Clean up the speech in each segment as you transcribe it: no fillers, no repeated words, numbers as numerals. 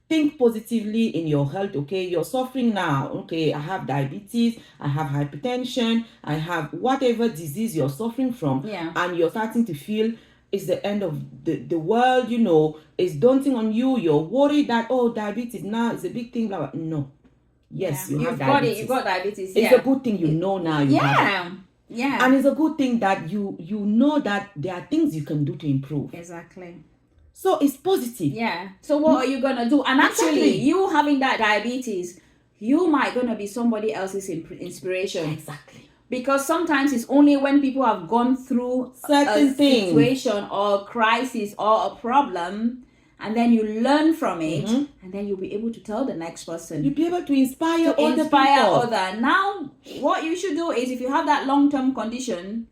think positively in your health. Okay, you're suffering now. Okay, I have diabetes, I have hypertension, I have whatever disease you're suffering from, and you're starting to feel it's the end of the world, it's daunting on you. You're worried that, oh, diabetes now is a big thing, blah, blah. No. Yes, you have diabetes. You've got diabetes. It's a good thing now you have it. Yeah. And it's a good thing that you know that there are things you can do to improve. Exactly. So it's positive. Yeah. So what are you gonna do? And actually, you having that diabetes, you might gonna be somebody else's inspiration. Exactly. Because sometimes it's only when people have gone through certain things, situation or crisis or a problem, and then you learn from it, and then you'll be able to tell the next person. You'll be able to inspire other people. Now, what you should do is, if you have that long-term condition,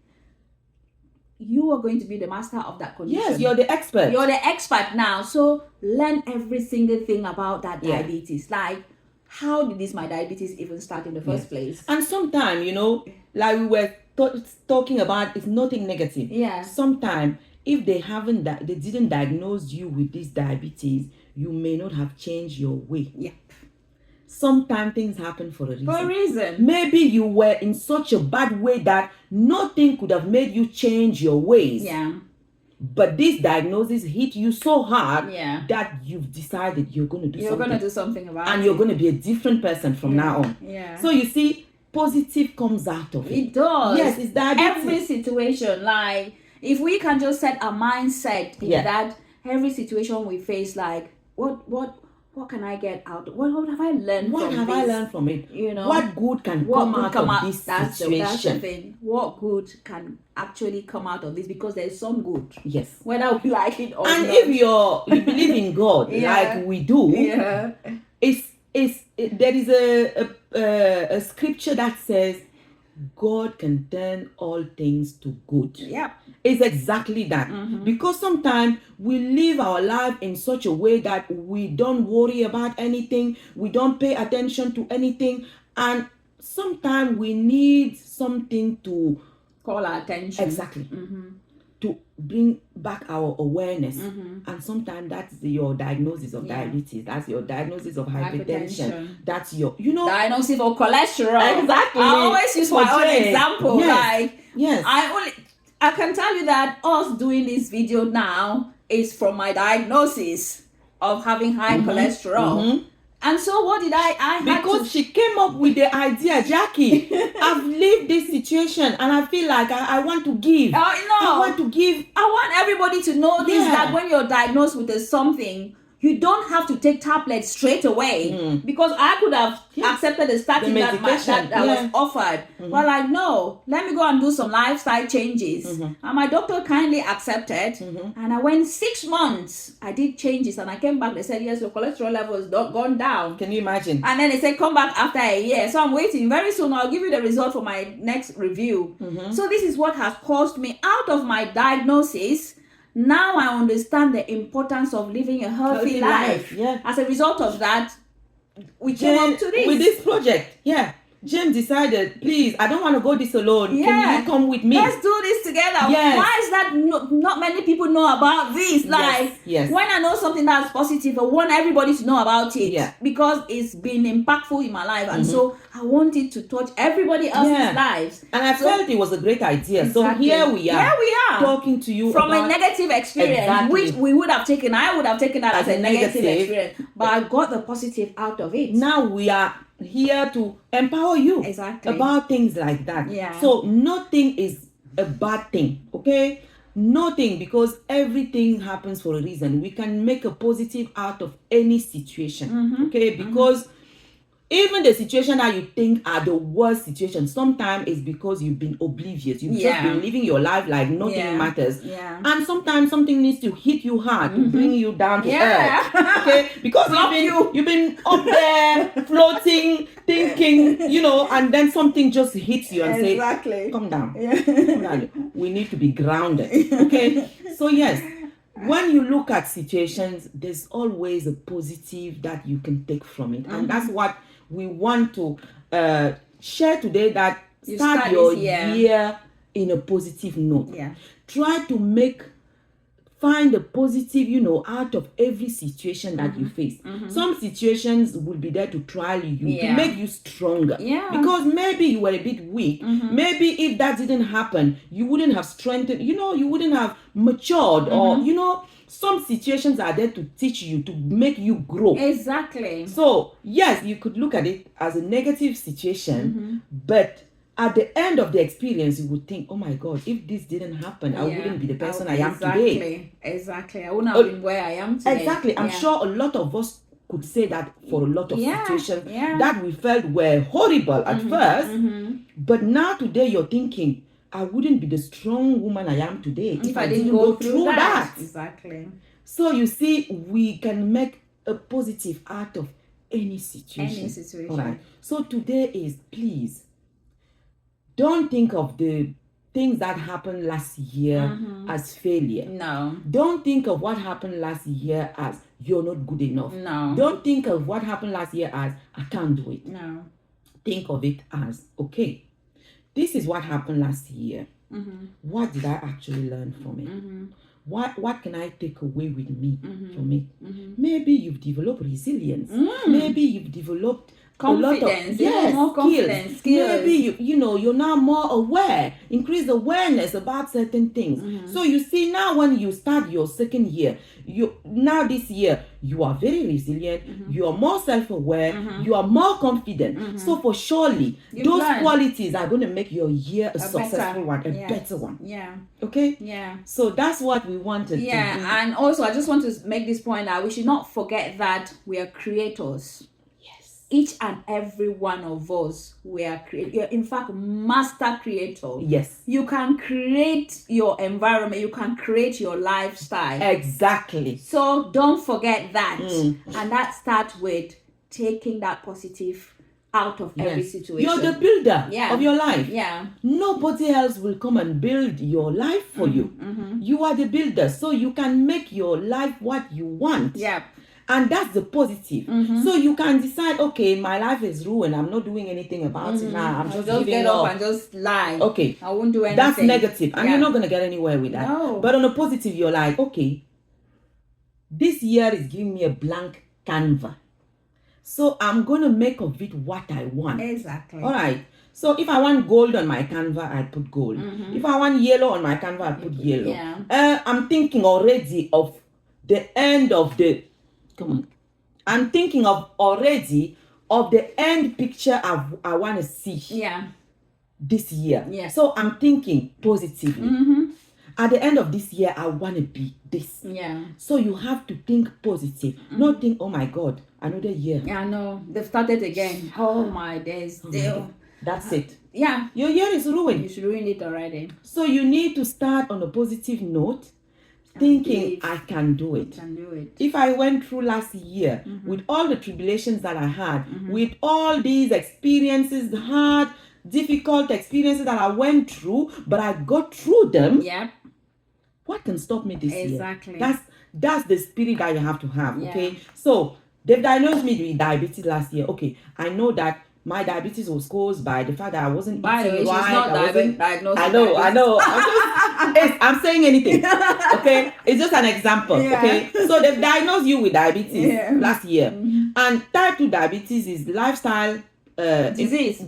you are going to be the master of that condition. Yes, you're the expert. You're the expert now. So learn every single thing about that diabetes. Like, how did my diabetes even start in the first place? And sometimes, like we were talking about, it's nothing negative. Yeah. Sometimes, if they didn't diagnose you with this diabetes, you may not have changed your way. Yeah. Sometimes things happen for a reason. For a reason. Maybe you were in such a bad way that nothing could have made you change your ways. Yeah. But this diagnosis hit you so hard that you've decided you're going to do something. You're going to do something about it. And you're going to be a different person from now on. Yeah. So you see, positive comes out of it. It does. Yes, it's diabetes. Every situation, like, if we can just set a mindset in that every situation we face, like, what can I get out? What have I learned from this? What have I learned from it? What good can come out of this situation? That's the thing. What good can actually come out of this? Because there's some good. Yes. Whether we like it or not. And if you believe in God, like we do, there is a scripture that says, God can turn all things to good. Yeah. It's exactly that. Because sometimes we live our life in such a way that we don't worry about anything, we don't pay attention to anything, and sometimes we need something to call our attention. Exactly. To bring back our awareness. And sometimes that's your diagnosis of diabetes, that's your diagnosis of hypertension, that's your diagnosis of cholesterol. Exactly. I always use my own example. Yes. I can tell you that us doing this video now is from my diagnosis of having high cholesterol. And so what did I because she came up with the idea, Jackie, I've lived this situation and I feel like I want to give. I want to give. I want everybody to know this, that when you're diagnosed with something, you don't have to take tablets straight away. Because I could have accepted the statin that was offered. But like, no, let me go and do some lifestyle changes. And my doctor kindly accepted. And I went 6 months. I did changes and I came back. They said, yes, your cholesterol level has gone down. Can you imagine? And then they said, come back after a year. So I'm waiting. Very soon I'll give you the result for my next review. So this is what has caused me out of my diagnosis. Now I understand the importance of living a healthy life. Yeah. As a result of that, we came up to this. With this project. Yeah. James decided, please, I don't want to go this alone. Can you come with me? Let's do this together. Yes. Why is that not many people know about this? Like, yes. When I know something that's positive, I want everybody to know about it. Yeah. Because it's been impactful in my life. And so I want it to touch everybody else's lives. And I felt it was a great idea. Exactly. So here we are. Talking to you from a negative experience, which we would have taken. I would have taken that as a negative experience. But I got the positive out of it. Now we are here to empower you about things like that. So nothing is a bad thing, okay? Nothing, because everything happens for a reason. We can make a positive out of any situation, okay? Because even the situation that you think are the worst situation, sometimes it's because you've been oblivious. You've just been living your life like nothing matters. And sometimes something needs to hit you hard to bring you down to earth. Okay? Because you've been up there floating, thinking, and then something just hits you and say, come down. Come down. We need to be grounded. Okay? So yes, when you look at situations, there's always a positive that you can take from it. And that's what we want to share today, that start your year in a positive note. Try to find a positive, out of every situation that you face. Some situations will be there to trial you, to make you stronger. Because maybe you were a bit weak. Maybe if that didn't happen, you wouldn't have strengthened, you wouldn't have matured, or, some situations are there to teach you, to make you grow. Exactly. So, yes, you could look at it as a negative situation, but at the end of the experience, you would think, oh my God, if this didn't happen, I wouldn't be the person I am today. Exactly. I wouldn't have been where I am today. Exactly. I'm sure a lot of us could say that for a lot of situations that we felt were horrible at first. But now today you're thinking, I wouldn't be the strong woman I am today if I didn't go through that. Exactly. So you see, we can make a positive out of any situation. Any situation. All right. So today is, please, don't think of the things that happened last year as failure. No. Don't think of what happened last year as you're not good enough. No. Don't think of what happened last year as I can't do it. No. Think of it as, okay, this is what happened last year. What did I actually learn from it? What can I take away with me from it? Maybe you've developed resilience. Maybe you've developed confidence, more confidence, skills. Maybe you're now more aware, increased awareness about certain things. So you see, now when you start your second year, this year you are very resilient, you are more self-aware, you are more confident. So for surely those qualities are going to make your year a successful one, a better one. Okay. So that's what we wanted to do. And also I just want to make this point that we should not forget that we are creators. Each and every one of us, we are in fact master creators. Yes. You can create your environment, you can create your lifestyle. Exactly. So don't forget that. And that starts with taking that positive out of every situation. You're the builder of your life. Nobody else will come and build your life for you. You are the builder, so you can make your life what you want. And that's the positive. So you can decide, okay, my life is ruined. I'm not doing anything about it now. I'm just get up and just lie. Okay. I won't do anything. That's negative. And you're not going to get anywhere with that. No. But on a positive, you're like, okay, this year is giving me a blank canvas. So I'm going to make of it what I want. Exactly. All right. So if I want gold on my canvas, I put gold. If I want yellow on my canvas, I put yellow. I'm thinking already of the end of the... Come on. I'm thinking already of the end picture I want to see this year. So I'm thinking positively. At the end of this year, I want to be this. So you have to think positive. Not think, oh my God, another year. I know. They've started again. Oh my days. That's it. Your year is ruined. You should ruin it already. So you need to start on a positive note. Thinking I can do it. If I went through last year with all the tribulations that I had, with all these experiences, hard, difficult experiences that I went through, but I got through them. What can stop me this year? That's the spirit that you have to have. Okay. So they've diagnosed me with diabetes last year. Okay, I know that my diabetes was caused by the fact that I wasn't eating right. She's not diagnosed. I know. I'm saying anything. Okay, it's just an example. Okay, so they've diagnosed you with diabetes last year, and type 2 diabetes is lifestyle disease.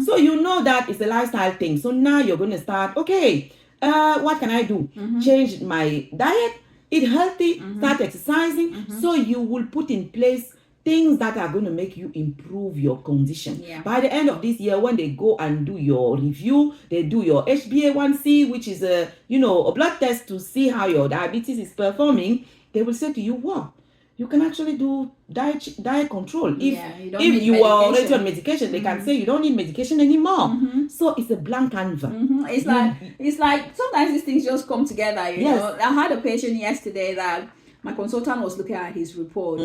So you know that it's a lifestyle thing. So now you're going to start. Okay, what can I do? Change my diet, eat healthy, start exercising. So you will put in place things that are going to make you improve your condition. By the end of this year, when they go and do your review, they do your HbA1c, which is a blood test to see how your diabetes is performing. They will say to you, wow, you can actually do diet control. If you are already on medication, they can say you don't need medication anymore. So it's a blank canvas. It's like sometimes these things just come together. You know, I had a patient yesterday that my consultant was looking at his report,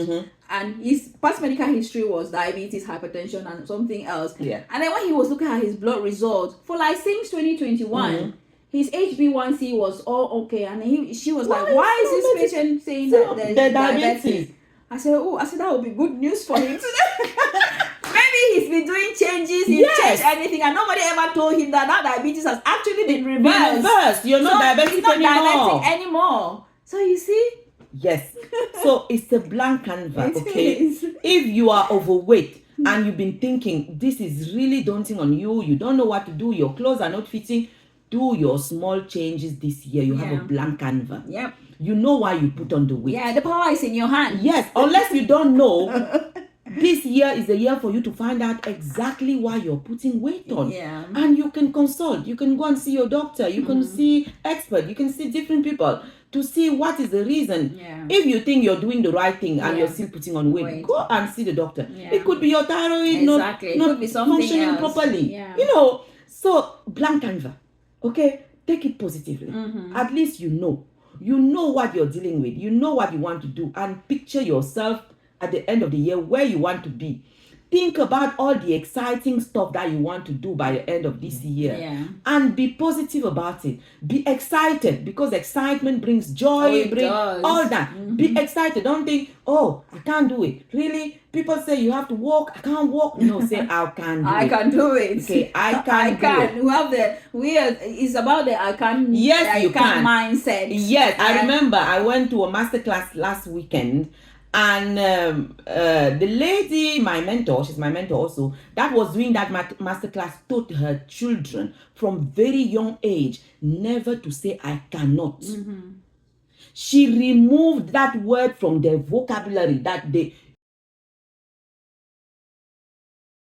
and his past medical history was diabetes, hypertension, and something else. And then when he was looking at his blood results for since 2021, his HbA1c was all okay, and she was like, "Why is this patient saying that there's diabetes?" I said, that would be good news for him today. Maybe he's been doing changes, he's changed anything, and nobody ever told him that diabetes has actually been reversed. You're not diabetic anymore. Anymore. So you see? Yes. So it's a blank canvas, okay? If you are overweight and you've been thinking, this is really daunting on you, you don't know what to do, your clothes are not fitting, do your small changes this year. You have a blank canvas. Yep. You know why you put on the weight. Yeah, the power is in your hand. Yes, unless you don't know, this year is the year for you to find out exactly why you're putting weight on. Yeah. And you can consult. You can go and see your doctor. You can see expert. You can see different people to see what is the reason. Yeah. If you think you're doing the right thing and you're still putting on weight, go and see the doctor. It could be your thyroid not could be functioning else. properly. Yeah. You know, so blank canvas. Okay, take it positively. At least you know. You know what you're dealing with. You know what you want to do, and picture yourself at the end of the year where you want to be. Think about all the exciting stuff that you want to do by the end of this year, and be positive about it. Be excited, because excitement brings joy, brings all that. Be excited. Don't think, oh, I can't do it. Really? People say you have to walk. I can't walk. No, say I can do it. I can do it. Okay, I can. It's about the I can. Yes, you can mindset. Yes, I remember I went to a masterclass last weekend, and the lady, my mentor, she's my mentor also, that was doing that masterclass, taught her children from very young age never to say I cannot. She removed that word from their vocabulary, that